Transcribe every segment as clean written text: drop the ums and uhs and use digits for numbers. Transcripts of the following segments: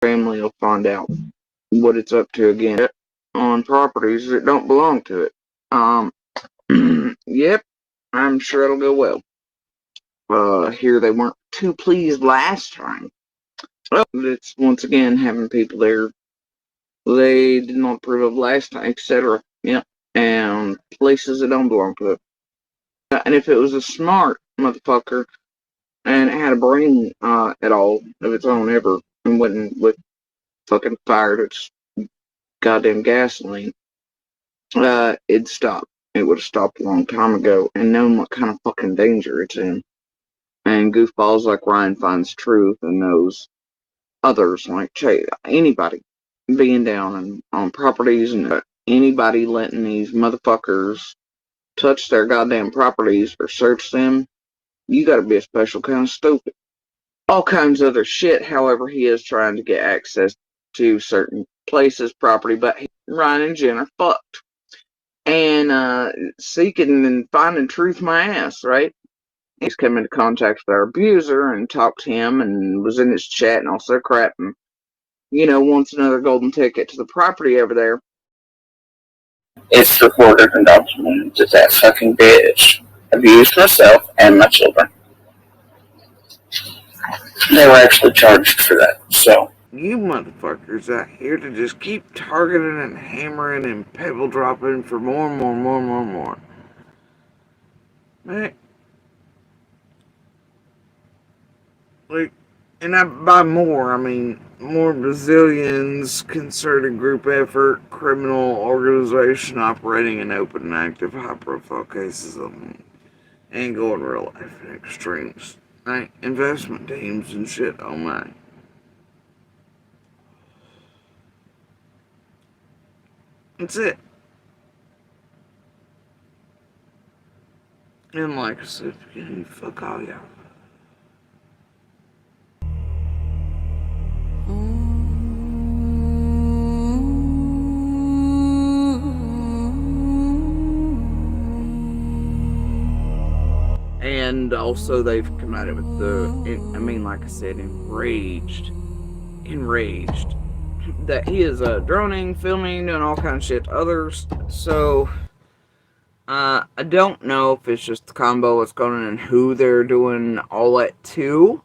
family will find out what it's up to again on properties that don't belong to it. Um, yep, I'm sure it'll go well. Here they weren't too pleased last time. Well, it's once again having people there they did not approve of last time, etc. Yep, and places that don't belong to it. And if it was a smart motherfucker and it had a brain at all of its own ever and wasn't with fucking fired its goddamn gasoline, it'd stop. It would have stopped a long time ago and known what kind of fucking danger it's in. And goofballs like Ryan finds truth and knows others like anybody being down on properties and anybody letting these motherfuckers touch their goddamn properties or search them, you gotta be a special kind of stupid. All kinds of other shit, however, he is trying to get access to certain places, property, but Ryan and Jen are fucked. And seeking and finding truth my ass, right? He's come into contact with our abuser and talked to him and was in his chat and all sort of crap and, wants another golden ticket to the property over there. It's recorded and documented that that fucking bitch abused myself and my children. They were actually charged for that, so. You motherfuckers out here to just keep targeting and hammering and pebble dropping for more and more and more and more and more. Man. Like, and by more, I mean more Brazilians, concerted group effort, criminal organization operating in open and active high-profile cases of angle in real life and extremes. Like, investment teams and shit, oh my. That's it. And like I said, fuck all y'all. And also they've come out of it like I said, enraged that he is droning, filming, doing all kinds of shit to others. So I don't know if it's just the combo that's going on and who they're doing all that to.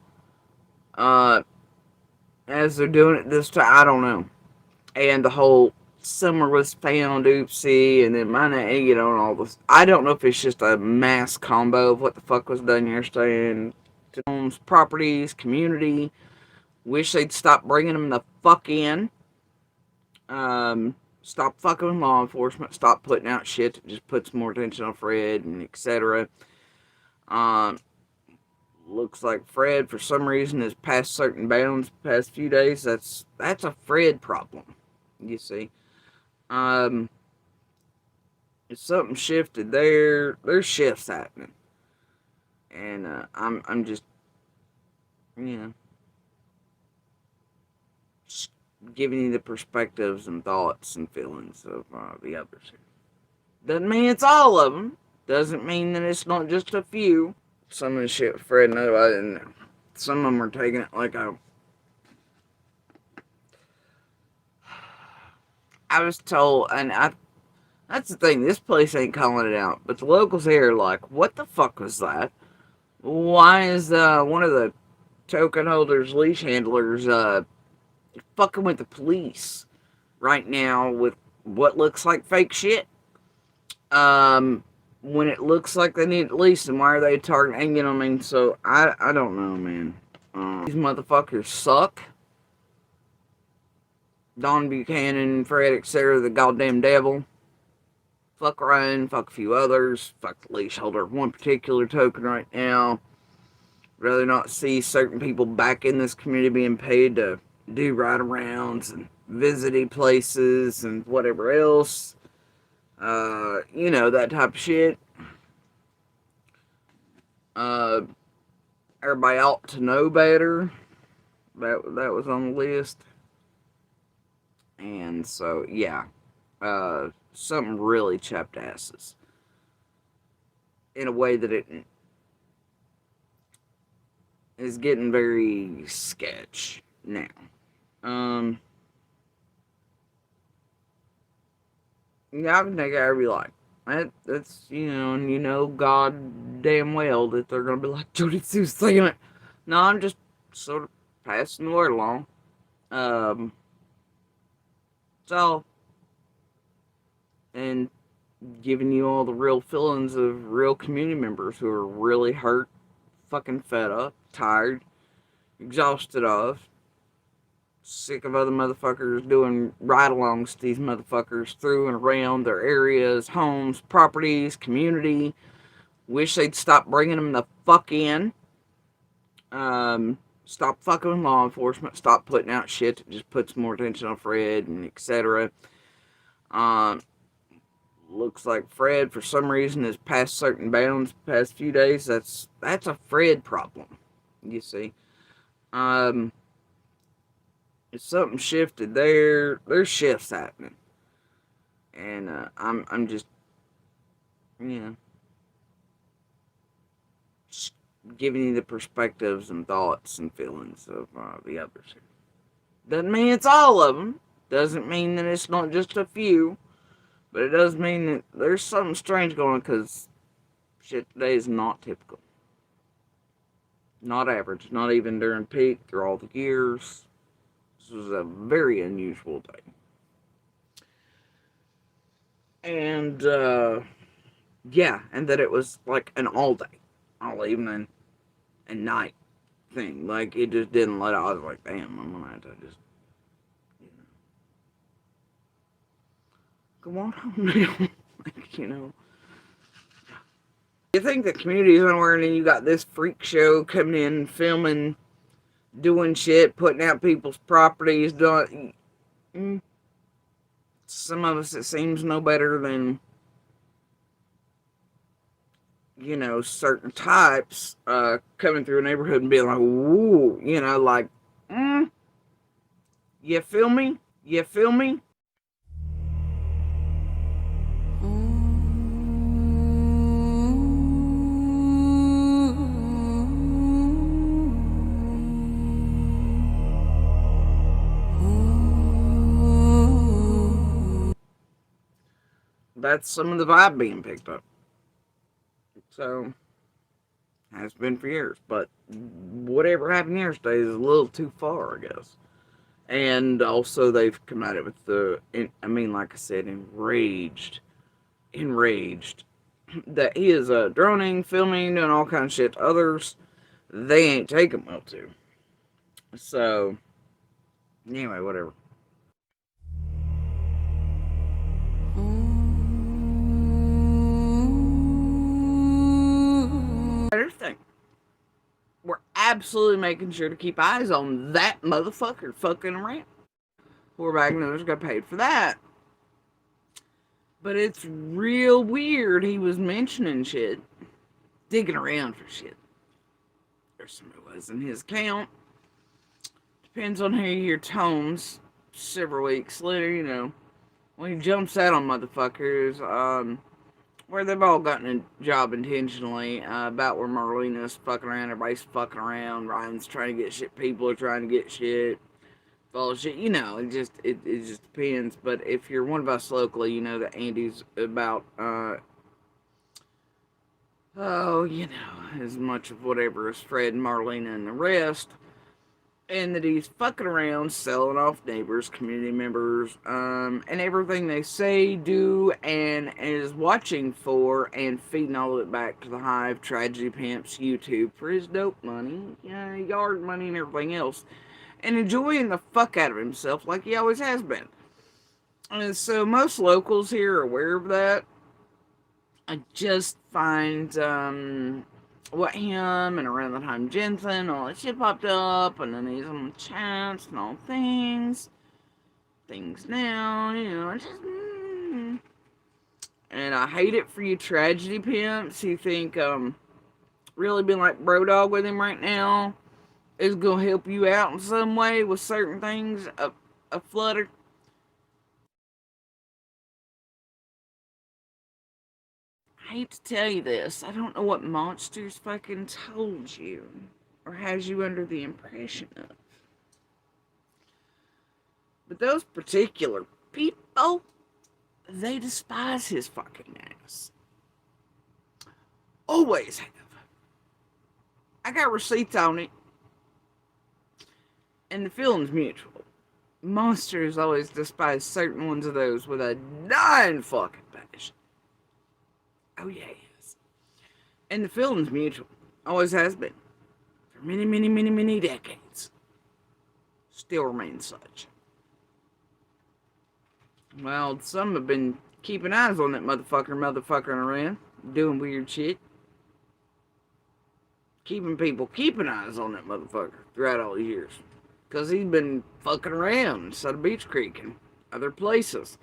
As they're doing it this time, I don't know. And the whole summer was found, oopsie, and then mine egg on all this. I don't know if it's just a mass combo of what the fuck was done yesterday and to homes, properties, community. Wish they'd stop bringing them the fuck in. Stop fucking with law enforcement. Stop putting out shit that just puts more attention on Fred and etc. Looks like Fred, for some reason, has passed certain bounds the past few days. That's a Fred problem, you see. If something shifted there, there's shifts happening. And I'm just, just giving you the perspectives and thoughts and feelings of the others here. Doesn't mean it's all of them. Doesn't mean that it's not just a few. Some of the shit Fred knows about it, and some of them are taking it like I was told, and that's the thing, this place ain't calling it out, but the locals here are like, what the fuck was that? Why is one of the token holders, leash handlers, fucking with the police right now with what looks like fake shit? When it looks like they need at least, and why are they targeting? You know what I mean? So I don't know, man. These motherfuckers suck. Don Buchanan, Fred, etc., the goddamn devil. Fuck Ryan, fuck a few others, fuck the leash holder of one particular token right now. Rather not see certain people back in this community being paid to do ride-arounds and visiting places and whatever else. That type of shit. Everybody ought to know better. That was on the list. And so, yeah. Something really chapped asses. In a way that it is getting very sketch now. Um, y'all can take it however you like. That's, and God damn well that they're gonna be like, Jody Sue's saying it. No, I'm just sort of passing the word along. Um, so, and giving you all the real feelings of real community members who are really hurt, fucking fed up, tired, exhausted of, sick of other motherfuckers doing ride-alongs to these motherfuckers through and around their areas, homes, properties, community. Wish they'd stop bringing them the fuck in. Stop fucking with law enforcement. Stop putting out shit that just puts more attention on Fred and etc. Um, Looks like Fred, for some reason, has passed certain bounds the past few days. That's a Fred problem, you see. Um, if something shifted there, there's shifts happening, and I'm just, you know just giving you the perspectives and thoughts and feelings of the others. Doesn't mean it's all of them. Doesn't mean that it's not just a few. But it does mean that there's something strange going on because shit today is not typical. Not average. Not even during peak through all the years. This was a very unusual day. And, yeah, and that it was like an all day, all evening, and night thing. Like, it just didn't let out. I was like, damn, I'm gonna have to just, you know, go on home now. like. You think the community's unaware, and then you got this freak show coming in, filming, doing shit, putting out people's properties, doing. Some of us, it seems, know better than, certain types coming through a neighborhood and being like, "Ooh," like, mm, you feel me? You feel me? That's some of the vibe being picked up. So, has been for years. But whatever happened yesterday is a little too far, I guess. And also, they've come at it with like I said, enraged that he is droning, filming, doing all kinds of shit to others. They ain't taking well to. So, anyway, whatever. Better thing. We're absolutely making sure to keep eyes on that motherfucker fucking around. Poor Magnus got paid for that. But it's real weird he was mentioning shit, digging around for shit. Or something was in his account. Depends on how you hear tones several weeks later, when he jumps out on motherfuckers, where they've all gotten a job intentionally, about where Marlena's fucking around, everybody's fucking around, Ryan's trying to get shit, people are trying to get shit, bullshit, it just depends. But if you're one of us locally, you know that Andy's about, as much of whatever as Fred and Marlena and the rest, and that he's fucking around, selling off neighbors, community members, and everything they say, do, and is watching for and feeding all of it back to the Hive, Tragedy Pimps, YouTube for his dope money, yard money, and everything else, and enjoying the fuck out of himself like he always has been. And so most locals here are aware of that. I just find what him and around the time Jensen, all that shit popped up, and then he's on the chats and all things now, and I hate it for you tragedy pimps who think really being like bro dog with him right now is gonna help you out in some way with certain things a flutter. I hate to tell you this. I don't know what monsters fucking told you or has you under the impression of. But those particular people, they despise his fucking ass. Always have. I got receipts on it. And the feeling's mutual. Monsters always despise certain ones of those with a dying fucking passion. Oh, yes. And the feeling's mutual. Always has been. For many, many, many, many decades. Still remains such. Well, some have been keeping eyes on that motherfucking around. Doing weird shit. Keeping eyes on that motherfucker throughout all the years. Because he's been fucking around inside of Beach Creek and other places.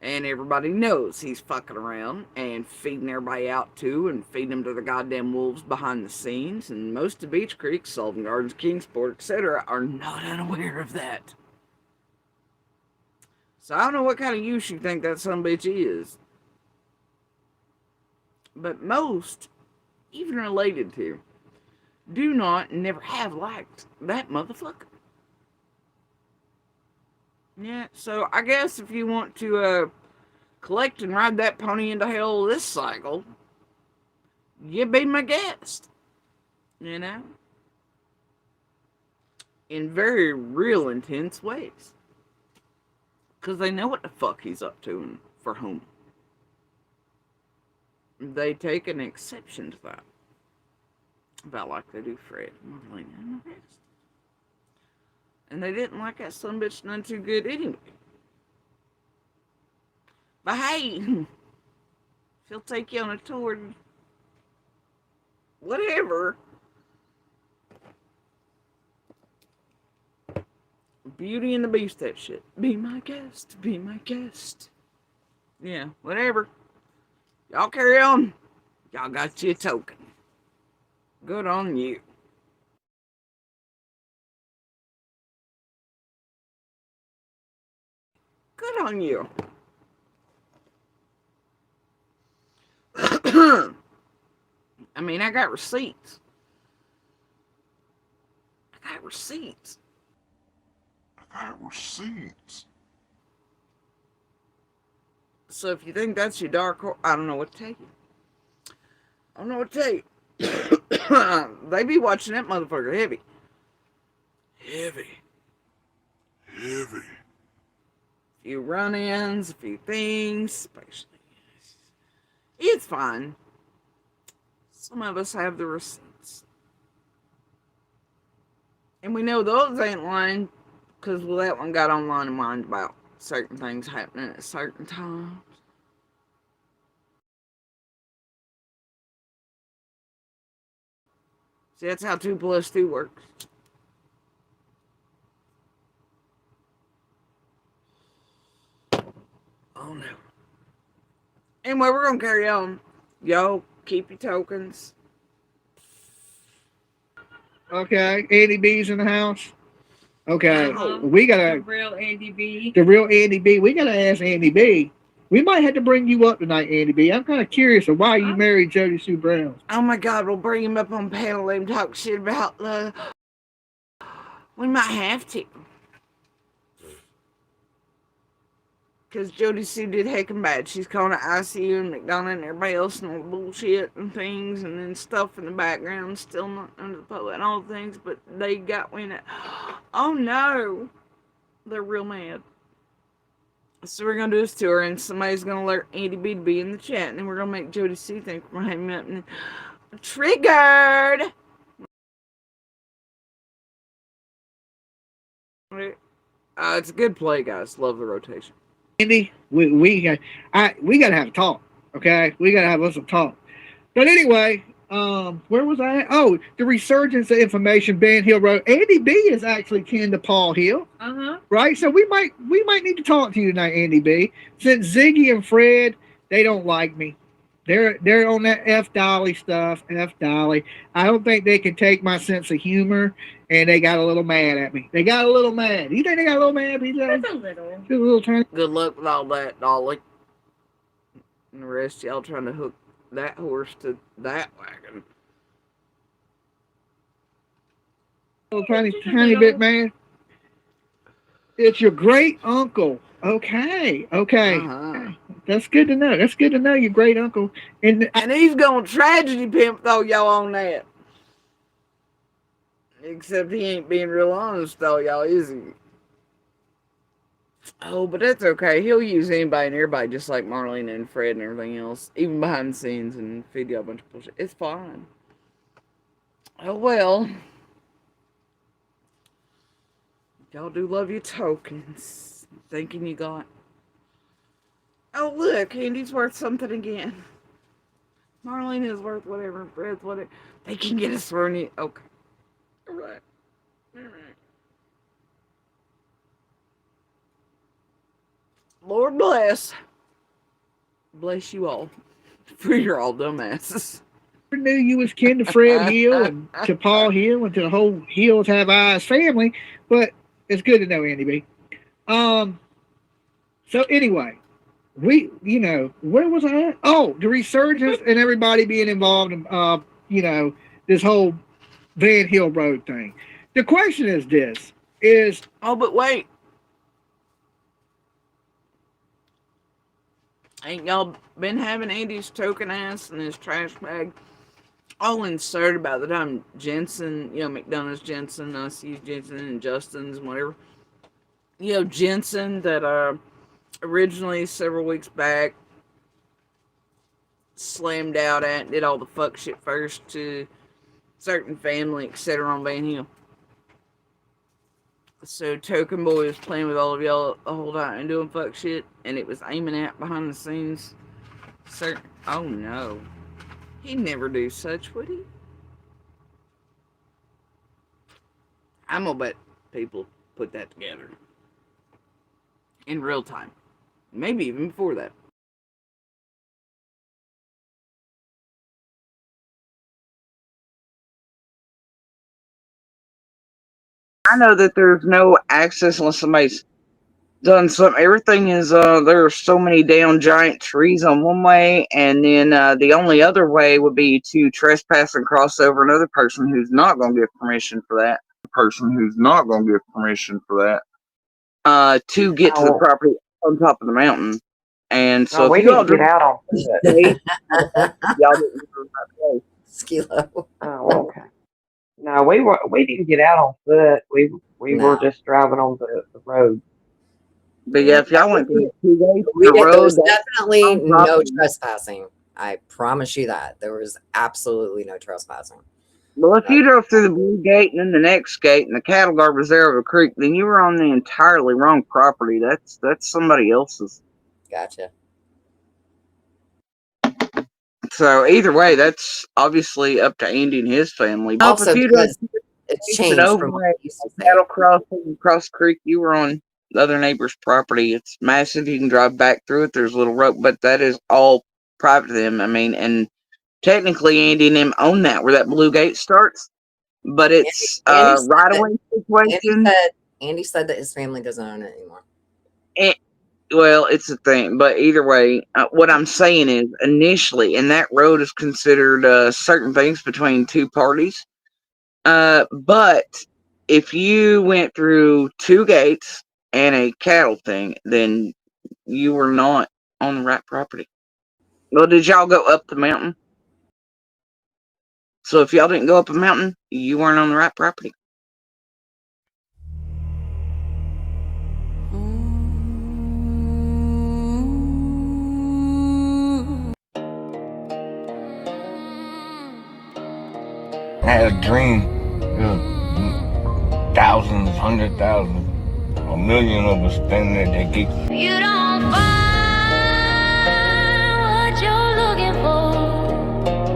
And everybody knows he's fucking around and feeding everybody out to and feeding them to the goddamn wolves behind the scenes. And most of Beach Creek, Sullivan Gardens, Kingsport, etc. are not unaware of that. So I don't know what kind of use you think that son of a bitch is. But most, even related to, do not and never have liked that motherfucker. Yeah, so I guess if you want to collect and ride that pony into hell this cycle, you be my guest. You know? In very real intense ways. Because they know what the fuck he's up to and for whom. They take an exception to that. About like they do Fred, Marlena, and the rest. And they didn't like that son of a bitch none too good anyway. But hey, she'll take you on a tour. Whatever. Beauty and the Beast, that shit. Be my guest. Be my guest. Yeah, whatever. Y'all carry on. Y'all got you a token. Good on you. Good on you. I mean, I got receipts. I got receipts. So if you think that's your dark horse, I don't know what to tell you. I don't know what to tell you. They be watching that motherfucker heavy. Heavy. A few run-ins, a few things, especially. It's fine. Some of us have the receipts. And we know those ain't lying because well, that one got online and whined about certain things happening at certain times. See, that's how 2 + 2 works. Oh no. Anyway, we're gonna carry on. Yo, keep your tokens. Okay, Andy B's in the house. Okay, No. we gotta The real Andy B. the real Andy B. We gotta ask Andy B. We might have to bring you up tonight, Andy B. I'm kind of curious of why you married Jody Sue Brown. Oh my God, we'll bring him up on panel and talk shit about love. We might have to. Because Jody Sue did heckin' bad. She's calling it ICU and McDonald and everybody else and all the bullshit and things and then stuff in the background still not under the public and all the things, but they got wind of, oh no, they're real mad. So we're gonna do this tour and somebody's gonna alert Andy B to be in the chat and then we're gonna make Jody Sue think we're gonna have him up and triggered. It's a good play, guys. Love the rotation. Andy, we gotta have a talk. Okay, we gotta have us a talk. But anyway, where was I at? Oh, the resurgence of information. Ben Hill wrote. Andy B is actually kin to Paul Hill. Right. So we might need to talk to you tonight, Andy B. Since Ziggy and Fred, they don't like me. They're on that F Dolly stuff. F Dolly. I don't think they can take my sense of humor, and they got a little mad at me. They got a little mad. You think they got a little mad, BJ? Just a little. Just a little tiny. Good luck with all that, Dolly. And the rest of y'all trying to hook that horse to that wagon. Little tiny bit mad. It's your great uncle. Okay. That's good to know. That's good to know. Your great uncle, and he's going tragedy pimp though, y'all on that. Except he ain't being real honest though, y'all, is he? Oh, but that's okay. He'll use anybody and everybody just like Marlene and Fred and everything else, even behind the scenes, and feed you a bunch of bullshit. It's fine. Oh well. Y'all do love your tokens. Thinking you got. Oh look, Andy's worth something again. Marlene is worth whatever, Fred's whatever. They can get us thrown in. Okay. Alright. Alright. Lord bless. Bless you all. For you're all dumbasses. I knew you was kin to Fred Hill and to Paul Hill and to the whole Hills Have Eyes family, but it's good to know Andy B. So anyway, where was I at? Oh, the resurgence and everybody being involved in, this whole Van Hill Road thing. The question is this: oh, but wait, ain't y'all been having Andy's token ass and his trash bag all inserted by the time Jensen, McDonough's Jensen, UC's Jensen, and Justin's and whatever. Jensen that originally several weeks back slammed out at and did all the fuck shit first to certain family, etc. on Van Hill. So Token Boy was playing with all of y'all the whole time and doing fuck shit, and it was aiming at behind the scenes. Oh no. He'd never do such, would he? I'm gonna bet people put that together. In real time. Maybe even before that. I know that there's no access unless somebody's done something. Everything is, there are so many damn giant trees on one way, and then the only other way would be to trespass and cross over another person who's not going to give permission for that. To get to the property on top of the mountain. And so we if you all didn't get out on foot. y'all didn't go that way. Skilo. Oh, okay. No, we didn't get out on foot. We were just driving on the road. But yeah, if y'all went to the 2 days there was definitely no trespassing. I promise you that. There was absolutely no trespassing. Well, if you drove through the blue gate and then the next gate and the cattle guard was there over the creek, then you were on the entirely wrong property. That's somebody else's. Gotcha. So either way, that's obviously up to Andy and his family. Also, because it's changed from what it used to say. Cattle crossing across the creek, you were on the other neighbor's property. It's massive. You can drive back through it. There's a little rope, but that is all private to them. I mean, and technically Andy and them own that where that blue gate starts, but it's right away situation. Andy said that his family doesn't own it anymore. Well, it's a thing, but either way, what I'm saying is initially, and that road is considered certain things between two parties. But if you went through 2 gates and a cattle thing, then you were not on the right property. Well, did y'all go up the mountain? So if y'all didn't go up a mountain, you weren't on the right property. I had a dream. Thousands, 100,000, a million of us standing there that geek. You don't find what you're looking for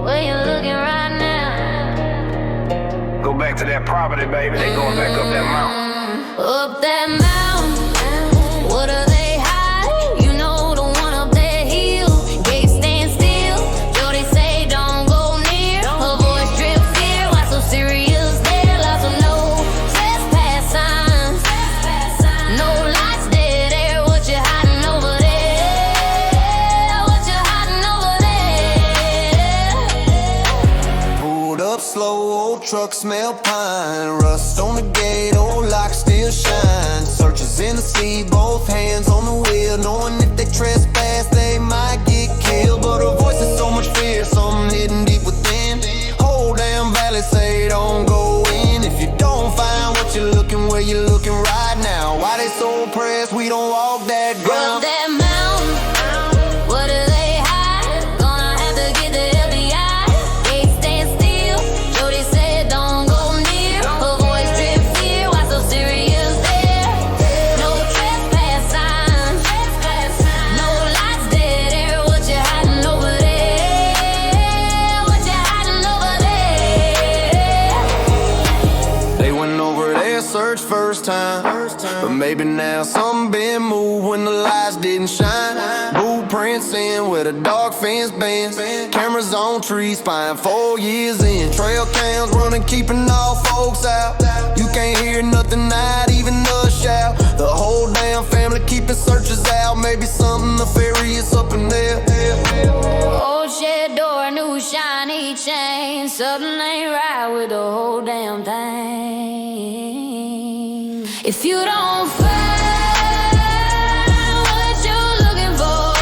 where you're looking right now. Go back to that property, baby. They going back up that mountain. Up that mountain, what are they hiding? You know the one up that hill. Gate stand still. Jody say don't go near. Her voice drips clear. Why so serious there? Lots of no trespass signs. No lights dead air. What you hiding over there? What you hiding over there? Pulled up slow, old truck smell pine. Rust on the gate, old lock still shine. Searches in still, knowing if they trespass, they might get killed. But her voice is so much fear, something hidden deep within. Whole damn valley say don't go in. If you don't find what you're looking, where you're looking right now. Why they so pressed, we don't walk that ground. Up that mountain, what do they hide? Gonna have to get the FBI. They stand still, Jody said don't go near. Her voice drip fear, why so serious there? No trespass signs, no lights dead air. What you hiding over there? What you hiding over there? They went over there, search first time. But maybe now something been moved when the lights didn't shine. Blueprints in with a dark fence band. Cameras on trees, spying 4 years in. Trail cams running, keeping all folks out. You can't hear nothing, not even a shout. The whole damn family keeping searches out. Maybe something nefarious up in there. Old shed door, new shiny chain. Something ain't right with the whole damn thing. If you don't find what you're looking for,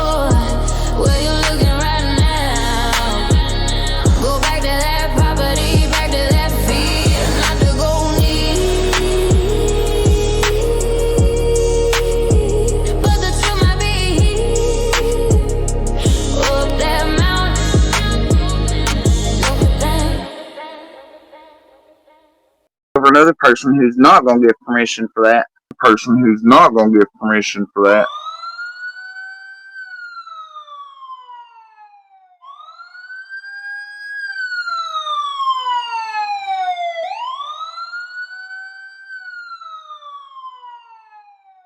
where you looking right now? Go back to that property, back to that field, not to go near. But the truth might be up that mountain. Over another person who's not going to give permission for that.